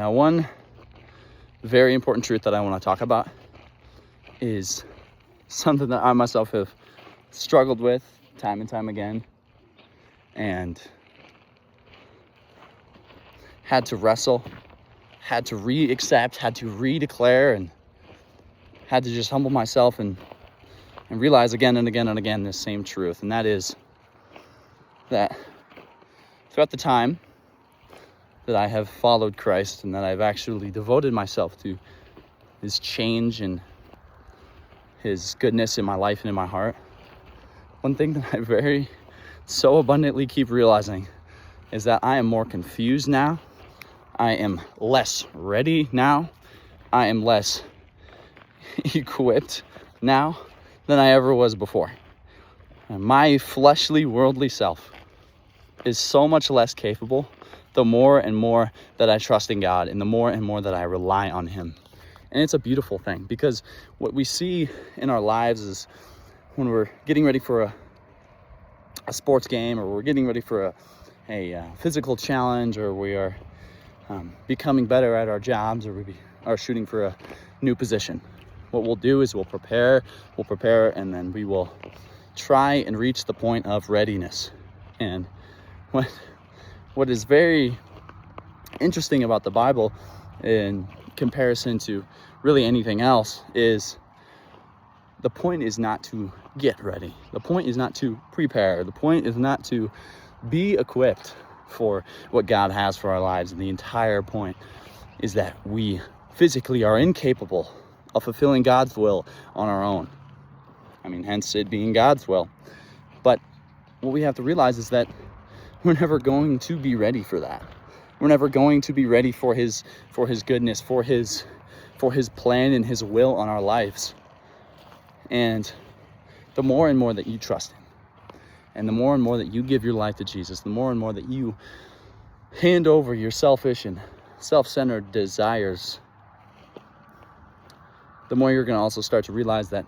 Now, one very important truth that I want to talk about is something that I myself have struggled with time and time again, and had to wrestle, had to re-accept, had to re-declare, and had to just humble myself and realize again and again and again this same truth. And that is that throughout the time that I have followed Christ and that I've actually devoted myself to his change and his goodness in my life and in my heart, one thing that I so abundantly keep realizing is that I am more confused now. I am less ready now. I am less equipped now than I ever was before. And my fleshly, worldly self is so much less capable the more and more that I trust in God and the more and more that I rely on him. And it's a beautiful thing, because what we see in our lives is when we're getting ready for a sports game, or we're getting ready for a physical challenge, or we are becoming better at our jobs, or we are shooting for a new position. What we'll do is we'll prepare, and then we will try and reach the point of readiness. And what is very interesting about the Bible in comparison to really anything else is the point is not to get ready. The point is not to prepare. The point is not to be equipped for what God has for our lives. And the entire point is that we physically are incapable of fulfilling God's will on our own. I mean, hence it being God's will. But what we have to realize is that we're never going to be ready for that. We're never going to be ready for his goodness, for his plan and his will on our lives. And the more and more that you trust him, and the more and more that you give your life to Jesus, the more and more that you hand over your selfish and self-centered desires, the more you're going to also start to realize that,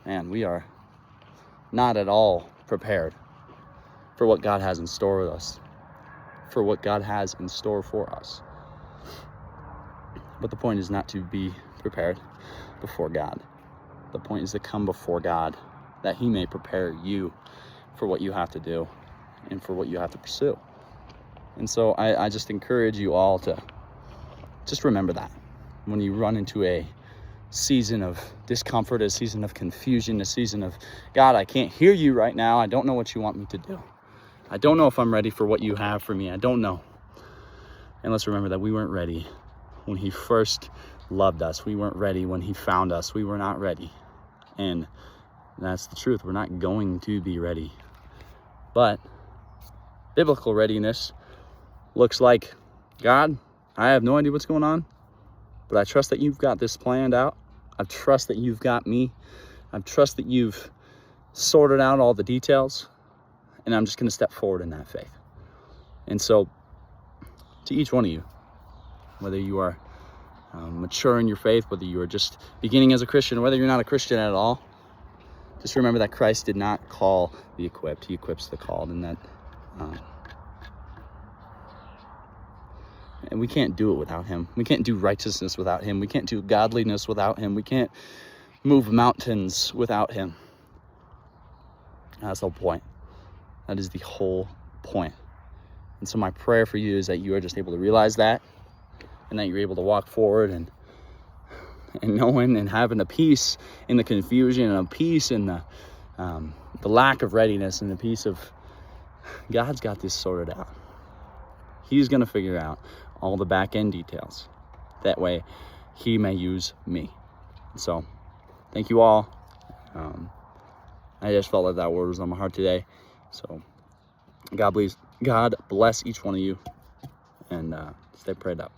man, we are not at all prepared for what God has in store with us, for what God has in store for us. But the point is not to be prepared before God. The point is to come before God, that he may prepare you for what you have to do and for what you have to pursue. And so I just encourage you all to just remember that when you run into a season of discomfort, a season of confusion, a season of, God, I can't hear you right now. I don't know what you want me to do. I don't know if I'm ready for what you have for me. I don't know. And let's remember that we weren't ready when he first loved us. We weren't ready when he found us. We were not ready. And that's the truth. We're not going to be ready. But biblical readiness looks like, God, I have no idea what's going on, but I trust that you've got this planned out. I trust that you've got me. I trust that you've sorted out all the details. And I'm just going to step forward in that faith. And so, to each one of you, whether you are mature in your faith, whether you are just beginning as a Christian, or whether you're not a Christian at all, just remember that Christ did not call the equipped. He equips the called. And that and we can't do it without him. We can't do righteousness without him. We can't do godliness without him. We can't move mountains without him. That's the whole point. That is the whole point. And so my prayer for you is that you are just able to realize that, and that you're able to walk forward and knowing and having a peace in the confusion, and a peace in the lack of readiness, and the peace of God's got this sorted out. He's going to figure out all the back end details. That way he may use me. So thank you all. I just felt like that word was on my heart today. So God bless each one of you, and stay prayed up.